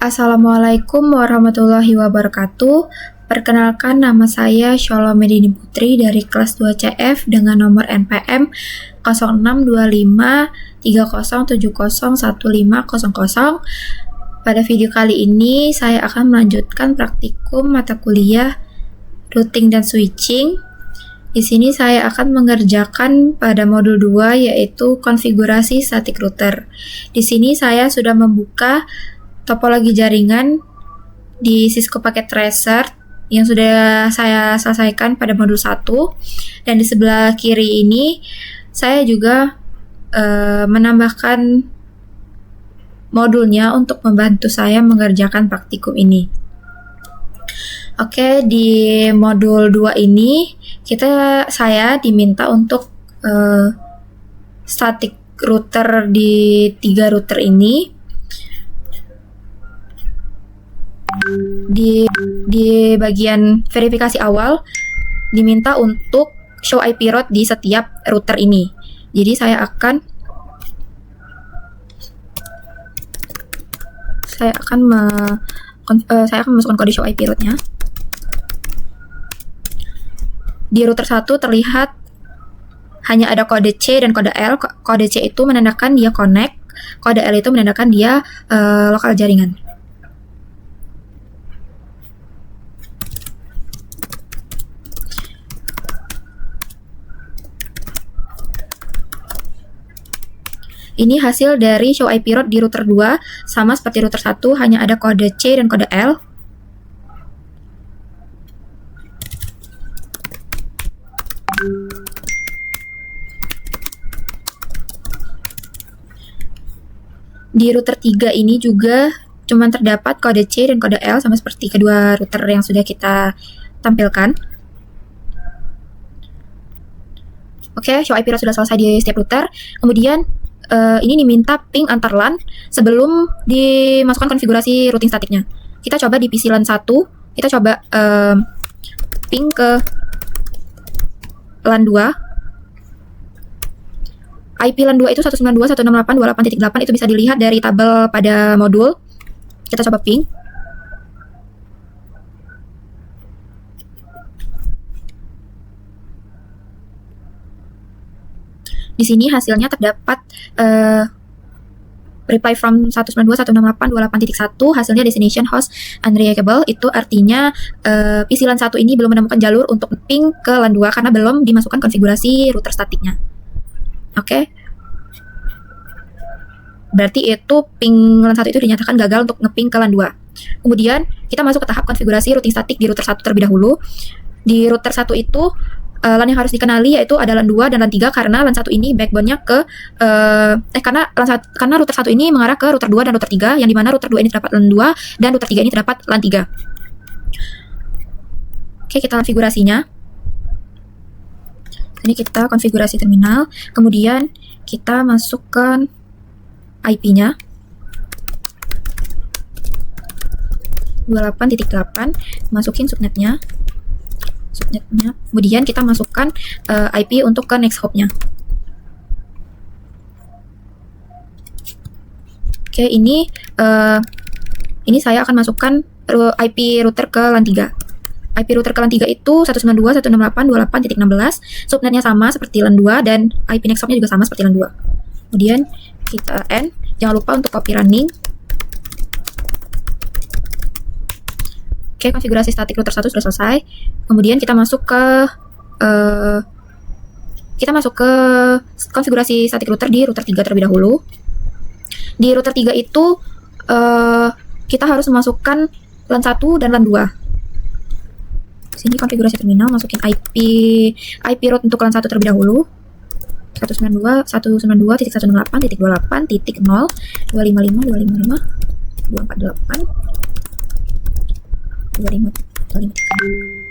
Assalamualaikum warahmatullahi wabarakatuh. Perkenalkan, nama saya Sholom Medini Putri dari kelas 2CF dengan nomor NPM 062530701500. Pada video kali ini saya akan melanjutkan praktikum mata kuliah routing dan switching. Di sini saya akan mengerjakan pada modul 2 yaitu konfigurasi static router. Di sini saya sudah membuka topologi jaringan di Cisco Packet Tracer yang sudah saya selesaikan pada modul 1, dan di sebelah kiri ini saya juga menambahkan modulnya untuk membantu saya mengerjakan praktikum ini. Oke, di modul 2 ini saya diminta untuk static router di 3 router ini. Di bagian verifikasi awal diminta untuk show IP route di setiap router ini. Jadi saya akan memasukkan kode show IP route-nya. Di router 1 terlihat hanya ada kode C dan kode L. Kode C itu menandakan dia connect, kode L itu menandakan dia lokal jaringan. Ini hasil dari show IP route di router 2, sama seperti router 1, hanya ada kode C dan kode L. Di router 3 ini juga cuma terdapat kode C dan kode L, sama seperti kedua router yang sudah kita tampilkan. Oke, show IP route sudah selesai di setiap router. Kemudian ini diminta ping antar LAN sebelum dimasukkan konfigurasi routing statiknya. Kita coba di PC LAN 1, kita coba ping ke LAN 2. IP LAN 2 itu 192.168.28.8, itu bisa dilihat dari tabel pada modul. Kita coba ping. Di sini hasilnya terdapat reply from 192.168.28.1, hasilnya destination host unreachable. Itu artinya PC LAN 1 ini belum menemukan jalur untuk ping ke LAN 2 karena belum dimasukkan konfigurasi router statiknya. Oke. Berarti itu ping LAN 1 itu dinyatakan gagal untuk ngeping ke LAN 2. Kemudian kita masuk ke tahap konfigurasi routing statik di router 1 terlebih dahulu. Di router 1 itu LAN yang harus dikenali yaitu ada LAN 2 dan LAN 3, karena LAN 1 ini backbone-nya karena router 1 ini mengarah ke router 2 dan router 3, yang dimana router 2 ini terdapat LAN 2 dan router 3 ini terdapat LAN 3. Oke, kita konfigurasinya. Ini kita konfigurasi terminal, kemudian kita masukkan IP-nya 28.8, masukin subnetnya, kemudian kita masukkan IP untuk ke next hop-nya. Oke, ini saya akan masukkan IP router ke LAN 3. IP router ke LAN 3 itu 192.168.28.16, subnetnya sama seperti LAN 2 dan IP next hop-nya juga sama seperti LAN 2. Kemudian kita end, jangan lupa untuk copy running. Oke, konfigurasi static router 1 sudah selesai. Kemudian kita masuk ke konfigurasi static router di router 3 terlebih dahulu. Di router 3 itu kita harus memasukkan LAN 1 dan LAN 2. Sini konfigurasi terminal, masukin IP route untuk LAN 1 terlebih dahulu. 192.168.0.248.248.253.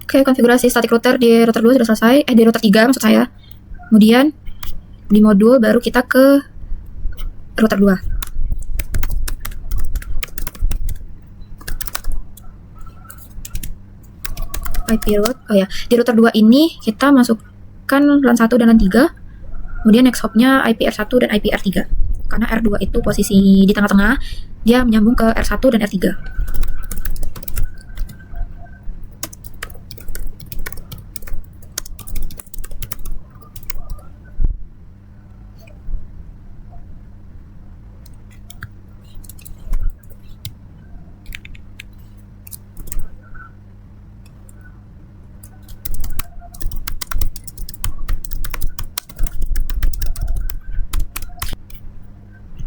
Oke, konfigurasi static router di router 2 sudah selesai, di router 3 maksud saya. Kemudian di modul baru kita ke router 2. IP route. Oh ya, di router 2 ini kita masukkan LAN 1 dan LAN 3. Kemudian next hop-nya IP R1 dan IP R3. Karena R2 itu posisi di tengah-tengah, dia menyambung ke R1 dan R3.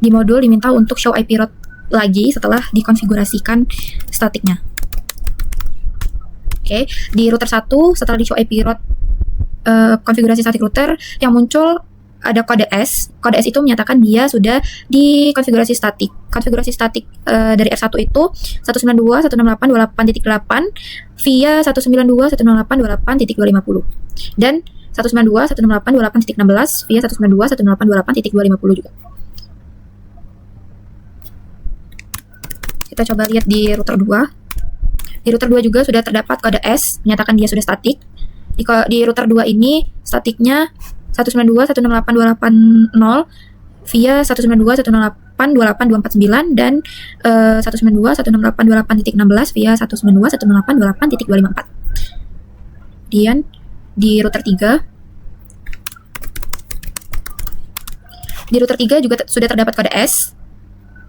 Di modul diminta untuk show IP route lagi setelah dikonfigurasikan statiknya. Oke, di router 1 setelah di show IP route konfigurasi static router yang muncul ada kode S. Kode S itu menyatakan dia sudah dikonfigurasi statik. Konfigurasi statik dari R1 itu 192.168.28 via 192.168.28.250 dan 192.168.28.16 via 192.168.28.250 juga. Kita coba lihat di router 2. Di router 2 juga sudah terdapat kode S, menyatakan dia sudah statik. Di router 2 ini statiknya 192.168.280 via 192.168.289 dan 192.168.28.16 via 192.168.28.254. Kemudian di router 3 juga sudah terdapat kode S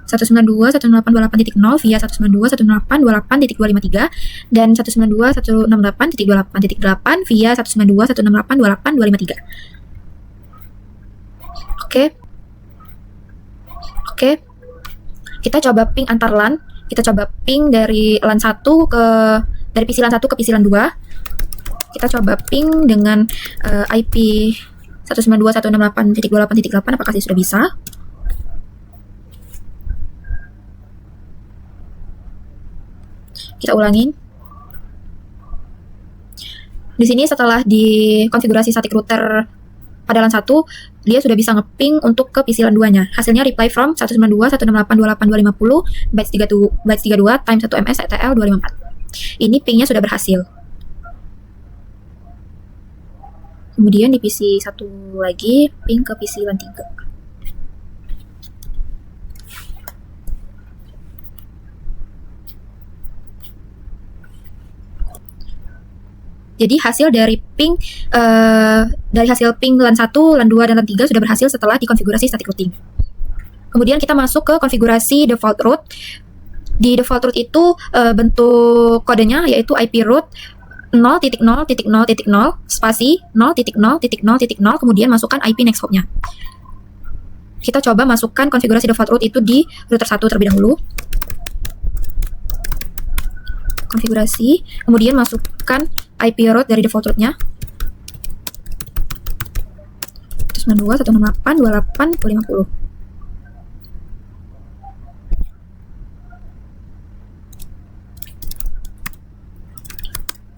192.168.28.0 via 192.168.28.253 dan 192.168.28.8 via 192.168.28.253. Oke. Kita coba ping antar LAN. Kita coba ping dari LAN 1 dari PC LAN 1 ke PC LAN 2. Kita coba ping dengan IP 192.168.28.8 apakah sudah bisa? Kita ulangin. Di sini setelah dikonfigurasi static router pada LAN 1, dia sudah bisa ngeping untuk ke PC LAN 2-nya. Hasilnya reply from 192.168.28.250 bytes 32 times 1 ms ETL 254. Ini pingnya sudah berhasil. Kemudian di PC 1 lagi ping ke PC LAN 3. Jadi hasil dari ping LAN 1, LAN 2 dan LAN 3 sudah berhasil setelah dikonfigurasi static routing. Kemudian kita masuk ke konfigurasi default route. Di default route itu bentuk kodenya yaitu IP route 0.0.0.0 spasi 0.0.0.0 kemudian masukkan IP next hop-nya. Kita coba masukkan konfigurasi default route itu di router 1 terlebih dahulu. Konfigurasi, kemudian masukkan IP route dari default route-nya 192.168.28.250.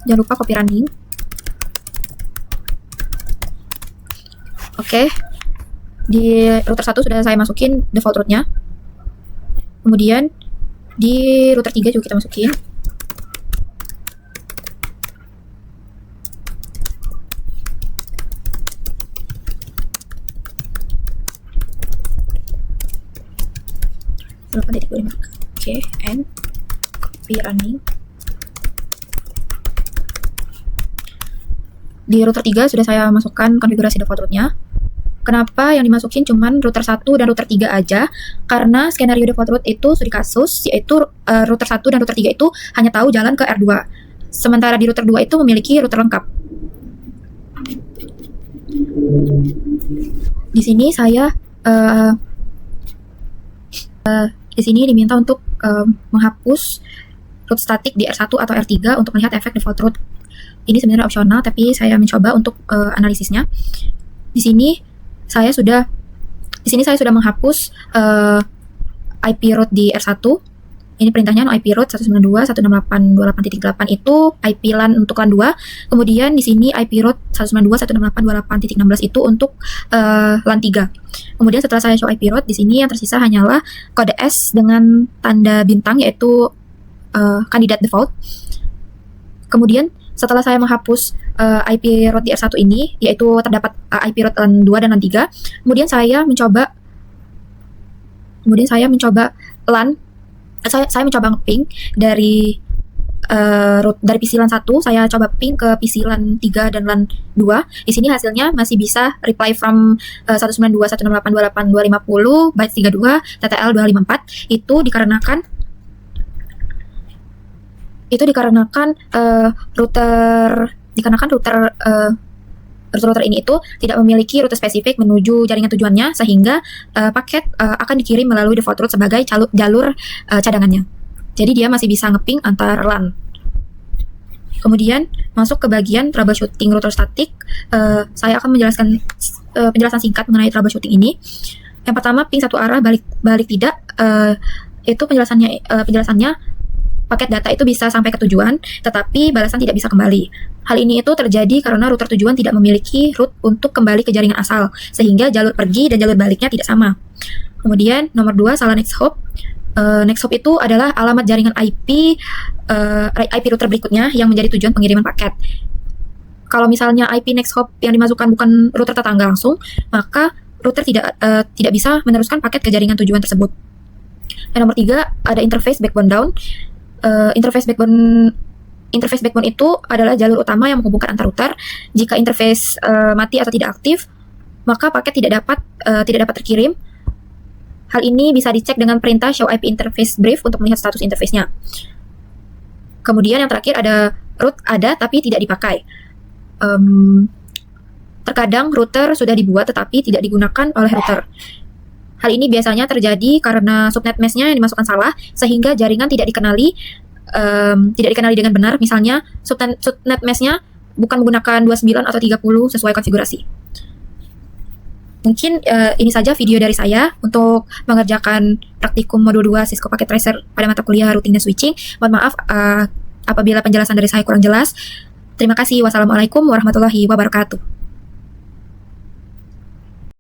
Jangan lupa copy running. Oke. Di router 1 sudah saya masukin default route-nya. Kemudian di router 3 juga kita masukin. Oke, and copy running. Di router 3 sudah saya masukkan konfigurasi default route-nya. Kenapa yang dimasukin cuman router 1 dan router 3 aja? Karena skenario default route itu studi kasus, yaitu router 1 dan router 3 itu hanya tahu jalan ke R2. Sementara di router 2 itu memiliki router lengkap. Di sini saya di sini diminta untuk menghapus route static di R1 atau R3 untuk melihat efek default route. Ini sebenarnya opsional, tapi saya mencoba untuk analisisnya. Di sini saya sudah menghapus IP route di R1. Ini perintahnya IP route 192.168.28.8 itu IP LAN untuk LAN 2. Kemudian di sini IP route 192.168.28.16 itu untuk LAN 3. Kemudian setelah saya show IP route, di sini yang tersisa hanyalah kode S dengan tanda bintang yaitu kandidat default. Kemudian setelah saya menghapus IP root di R1 ini, yaitu terdapat IP root LAN 2 dan LAN 3, kemudian saya mencoba LAN, saya mencoba nge-ping dari root dari PC LAN 1, saya coba ping ke PC LAN 3 dan LAN 2. Di sini hasilnya masih bisa reply from 192.168.250 bytes 32 TTL 254. Itu dikarenakan router ini itu tidak memiliki rute spesifik menuju jaringan tujuannya, sehingga paket akan dikirim melalui default route sebagai jalur cadangannya. Jadi dia masih bisa ngeping antar LAN. Kemudian masuk ke bagian troubleshooting router statik. Saya akan menjelaskan penjelasan singkat mengenai troubleshooting ini. Yang pertama, ping satu arah balik tidak. Itu penjelasannya paket data itu bisa sampai ke tujuan, tetapi balasan tidak bisa kembali. Hal ini itu terjadi karena router tujuan tidak memiliki route untuk kembali ke jaringan asal, sehingga jalur pergi dan jalur baliknya tidak sama. Kemudian nomor 2, salah next hop. Next hop itu adalah alamat jaringan IP router berikutnya yang menjadi tujuan pengiriman paket. Kalau misalnya IP next hop yang dimasukkan bukan router tetangga langsung, maka router tidak bisa meneruskan paket ke jaringan tujuan tersebut. Dan nomor 3, ada interface backbone down. Interface backbone itu adalah jalur utama yang menghubungkan antar router. Jika interface mati atau tidak aktif, maka paket tidak dapat terkirim. Hal ini bisa dicek dengan perintah show IP interface brief untuk melihat status interface-nya. Kemudian yang terakhir ada root ada tapi tidak dipakai. Terkadang router sudah dibuat tetapi tidak digunakan oleh router. Hal ini biasanya terjadi karena subnet mesh-nya yang dimasukkan salah, sehingga jaringan tidak dikenali dengan benar. Misalnya subnet mesh-nya bukan menggunakan 29 atau 30 sesuai konfigurasi. Mungkin ini saja video dari saya untuk mengerjakan praktikum modul 2 Cisco Packet Tracer pada mata kuliah routing dan switching. Mohon maaf apabila penjelasan dari saya kurang jelas. Terima kasih. Wassalamualaikum warahmatullahi wabarakatuh.